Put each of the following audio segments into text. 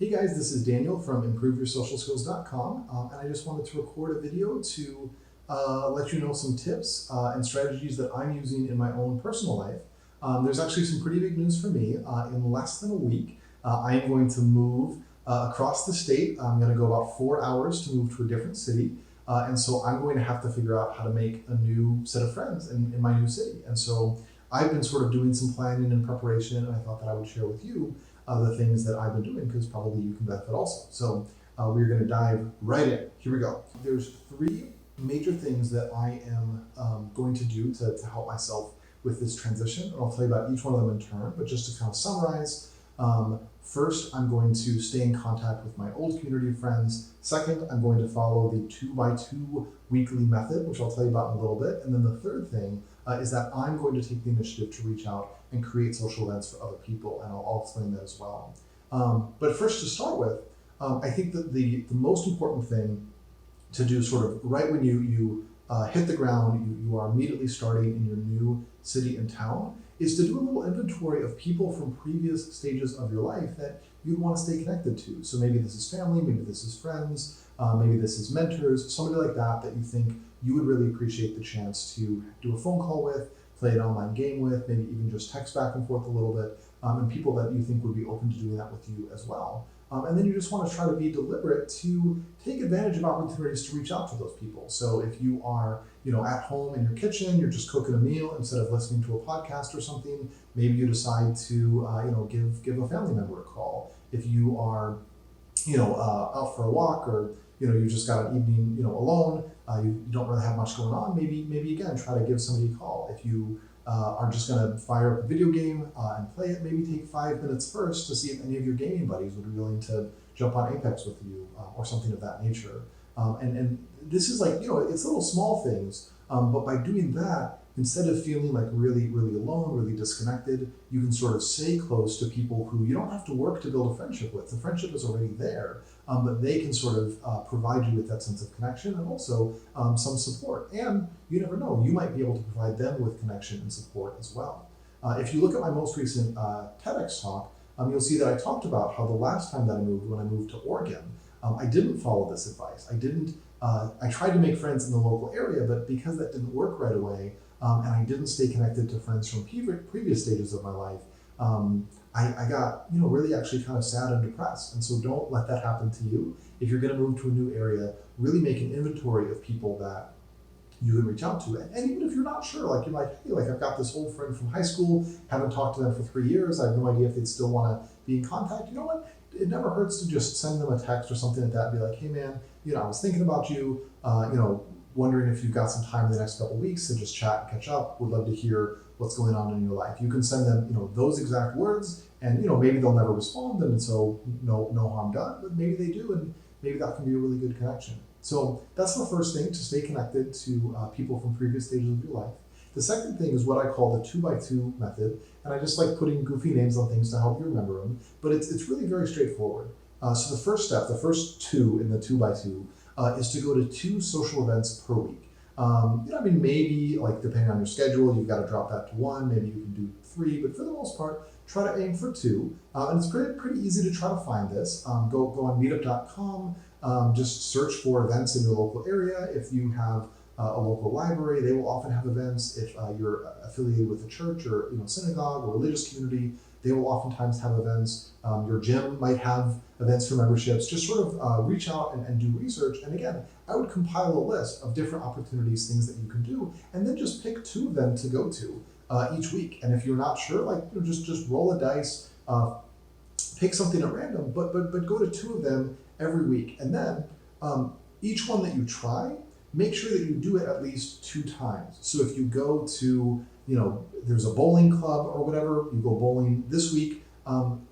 Hey guys, this is Daniel from improveyoursocialskills.com, and I just wanted to record a video to let you know some tips and strategies that I'm using in my own personal life. There's actually some pretty big news for me. In less than a week, I am going to move across the state. I'm going to go about 4 hours to move to a different city, and so I'm going to have to figure out how to make a new set of friends in my new city. And so I've been sort of doing some planning and preparation, and I thought that I would share with you the things that I've been doing, because probably you can benefit also. So we're going to dive right in. Here we go. There's 3 major things that I am going to do to help myself with this transition. And I'll tell you about each one of them in turn, but just to kind of summarize, first, I'm going to stay in contact with my old community of friends. Second, I'm going to follow the 2x2 weekly method, which I'll tell you about in a little bit. And then the third thing is that I'm going to take the initiative to reach out and create social events for other people, and I'll explain that as well. But first, to start with, I think that the most important thing to do sort of right when you hit the ground, you are immediately starting in your new city and town, is to do a little inventory of people from previous stages of your life that you'd want to stay connected to. So maybe this is family, maybe this is friends, maybe this is mentors, somebody like that you think you would really appreciate the chance to do a phone call with, play an online game with, maybe even just text back and forth a little bit, and people that you think would be open to doing that with you as well. And then you just want to try to be deliberate to take advantage of opportunities to reach out to those people. So if you are, at home in your kitchen, you're just cooking a meal instead of listening to a podcast or something, maybe you decide to, give a family member a call. If you are, out for a walk, or you just got an evening, alone, you don't really have much going on, maybe again, try to give somebody a call. If you are just going to fire up a video game and play it, maybe take 5 minutes first to see if any of your gaming buddies would be willing to jump on Apex with you or something of that nature. And this is like, it's little small things, but by doing that, instead of feeling like really, really alone, really disconnected, you can sort of stay close to people who you don't have to work to build a friendship with. The friendship is already there, but they can sort of provide you with that sense of connection and also some support. And you never know, you might be able to provide them with connection and support as well. If you look at my most recent TEDx talk, you'll see that I talked about how the last time that when I moved to Oregon, I didn't follow this advice. I tried to make friends in the local area, but because that didn't work right away, and I didn't stay connected to friends from previous stages of my life, I got, really actually kind of sad and depressed. And so don't let that happen to you. If you're going to move to a new area, really make an inventory of people that you can reach out to. And even if you're not sure, like you're like, hey, I've got this old friend from high school, haven't talked to them for 3 years, I have no idea if they'd still want to be in contact. You know what? It never hurts to just send them a text or something like that and be like, hey man, I was thinking about you, wondering if you've got some time in the next couple of weeks to just chat and catch up. Would love to hear what's going on in your life. You can send them, those exact words, and maybe they'll never respond, and so no harm done. But maybe they do, and maybe that can be a really good connection. So that's the first thing, to stay connected to people from previous stages of your life. The second thing is what I call the 2x2 method, and I just like putting goofy names on things to help you remember them. But it's really very straightforward. So the first step, the first 2 in the 2x2. Is to go to 2 social events per week. Maybe like depending on your schedule, you've got to drop that to 1. Maybe you can do 3, but for the most part, try to aim for 2. And it's pretty easy to try to find this. Go on meetup.com. Just search for events in your local area. If you have a local library, they will often have events. If you're affiliated with a church or synagogue or religious community, they will oftentimes have events. Your gym might have events for memberships. Just sort of reach out and do research. And again, I would compile a list of different opportunities, things that you can do, and then just pick 2 of them to go to each week. And if you're not sure, just roll a dice, pick something at random, but go to 2 of them every week. And then each one that you try, make sure that you do it at least 2 times. So if you go to, there's a bowling club or whatever, you go bowling this week,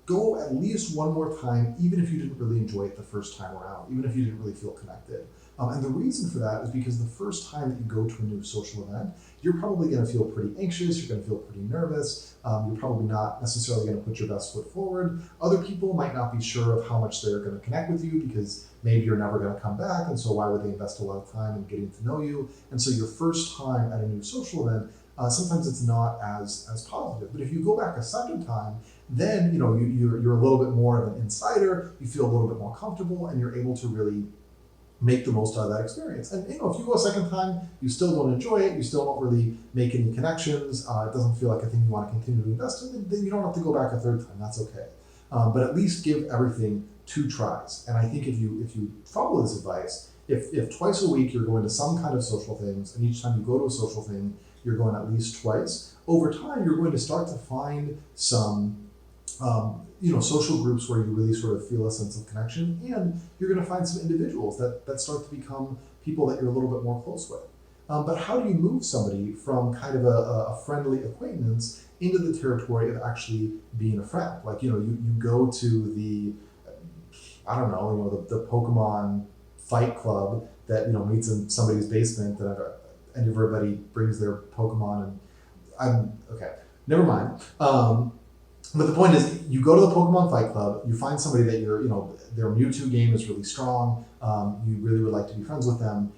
go at least 1 more time, even if you didn't really enjoy it the first time around, even if you didn't really feel connected. And the reason for that is because the first time that you go to a new social event, you're probably going to feel pretty anxious, you're going to feel pretty nervous, you're probably not necessarily going to put your best foot forward. Other people might not be sure of how much they're going to connect with you because maybe you're never going to come back, and so why would they invest a lot of time in getting to know you? And so your first time at a new social event, sometimes it's not as positive. But if you go back a second time, then you're a little bit more of an insider, you feel a little bit more comfortable, and you're able to really make the most out of that experience. And if you go a second time, you still don't enjoy it, you still don't really make any connections, it doesn't feel like a thing you want to continue to invest in, then you don't have to go back a third time, that's okay. But at least give everything 2 tries. And I think if you follow this advice, if twice a week you're going to some kind of social things, and each time you go to a social thing, you're going at least twice, over time you're going to start to find some social groups where you really sort of feel a sense of connection, and you're going to find some individuals that start to become people that you're a little bit more close with. But how do you move somebody from kind of a friendly acquaintance into the territory of actually being a friend? Like, you go to the, I don't know, the Pokemon fight club that, meets in somebody's basement, and everybody brings their Pokemon, and okay, never mind. But the point is, you go to the Pokemon Fight Club, you find somebody that their Mewtwo game is really strong, you really would like to be friends with them,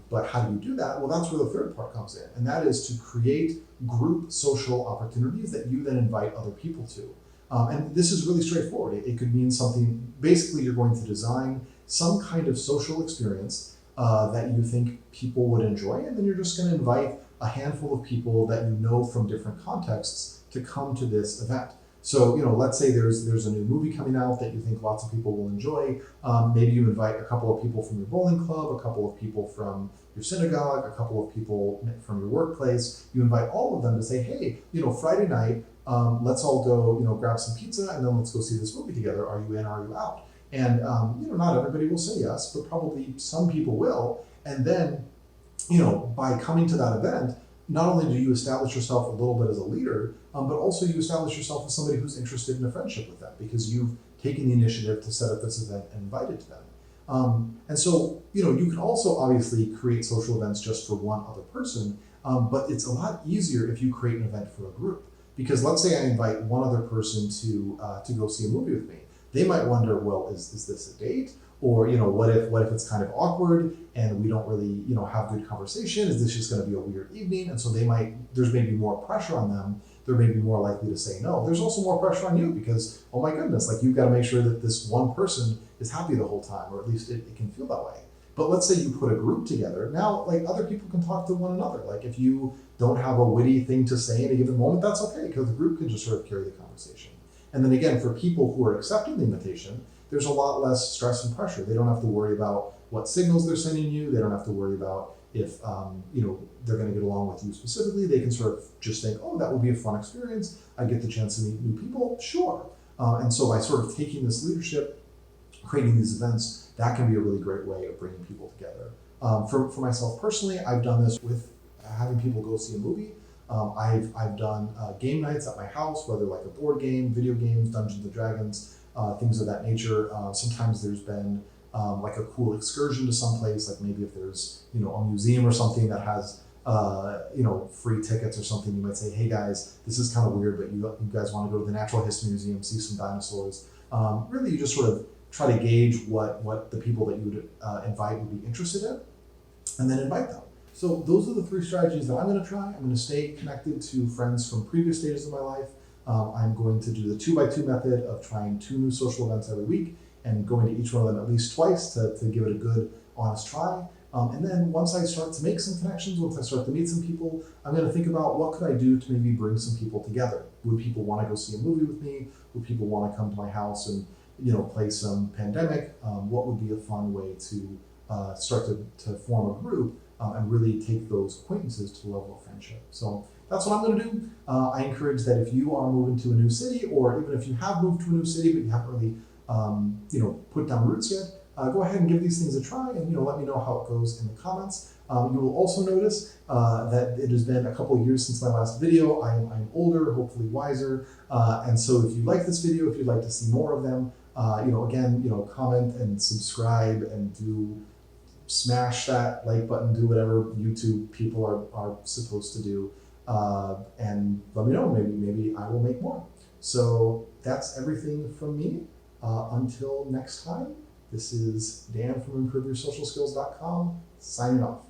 but how do you do that? Well, that's where the third part comes in, and that is to create group social opportunities that you then invite other people to. And this is really straightforward. It could mean something, basically you're going to design some kind of social experience that you think people would enjoy, and then you're just going to invite a handful of people that you know from different contexts to come to this event. So, let's say there's a new movie coming out that you think lots of people will enjoy. Maybe you invite a couple of people from your bowling club, a couple of people from your synagogue, a couple of people from your workplace. You invite all of them to say, hey, Friday night, let's all go, grab some pizza, and then let's go see this movie together. Are you in? Are you out? And, not everybody will say yes, but probably some people will. And then, by coming to that event, not only do you establish yourself a little bit as a leader, but also you establish yourself as somebody who's interested in a friendship with them, because you've taken the initiative to set up this event and invited to them. And so, you can also obviously create social events just for one other person, but it's a lot easier if you create an event for a group. Because let's say I invite one other person to go see a movie with me. They might wonder, well, is this a date? Or, what if it's kind of awkward and we don't really, have good conversation? Is this just going to be a weird evening? And so there's maybe more pressure on them. They're maybe more likely to say no. There's also more pressure on you because, oh my goodness, like you've got to make sure that this one person is happy the whole time, or at least it can feel that way. But let's say you put a group together. Now, like, other people can talk to one another. Like, if you don't have a witty thing to say in a given moment, that's okay, because the group can just sort of carry the conversation. And then again, for people who are accepting the invitation, there's a lot less stress and pressure. They don't have to worry about what signals they're sending you. They don't have to worry about if they're going to get along with you specifically. They can sort of just think, oh, that would be a fun experience. I get the chance to meet new people. Sure. And so by sort of taking this leadership, creating these events, that can be a really great way of bringing people together. For myself personally, I've done this with having people go see a movie. I've done game nights at my house, whether like a board game, video games, Dungeons and Dragons, things of that nature. Sometimes there's been like a cool excursion to someplace, like maybe if there's a museum or something that has free tickets or something, you might say, hey guys, this is kind of weird, but you guys want to go to the Natural History Museum, see some dinosaurs. Really, you just sort of try to gauge what the people that you would invite would be interested in, and then invite them. So those are the 3 strategies that I'm going to try. I'm going to stay connected to friends from previous stages of my life. I'm going to do the 2x2 method of trying 2 new social events every week and going to each one of them at least twice to give it a good, honest try. And then once I start to make some connections, once I start to meet some people, I'm going to think about what could I do to maybe bring some people together. Would people want to go see a movie with me? Would people want to come to my house and play some Pandemic? What would be a fun way to start to form a group and really take those acquaintances to a level of friendship? So that's what I'm going to do. I encourage that if you are moving to a new city, or even if you have moved to a new city but you haven't really put down roots yet, go ahead and give these things a try, and let me know how it goes in the comments. You will also notice that it has been a couple of years since my last video. I'm older, hopefully wiser, and so if you like this video, if you'd like to see more of them, again, comment and subscribe and smash that like button, do whatever YouTube people are supposed to do, and let me know. Maybe I will make more. So that's everything from me. Until next time, this is Dan from ImproveYourSocialSkills.com signing off.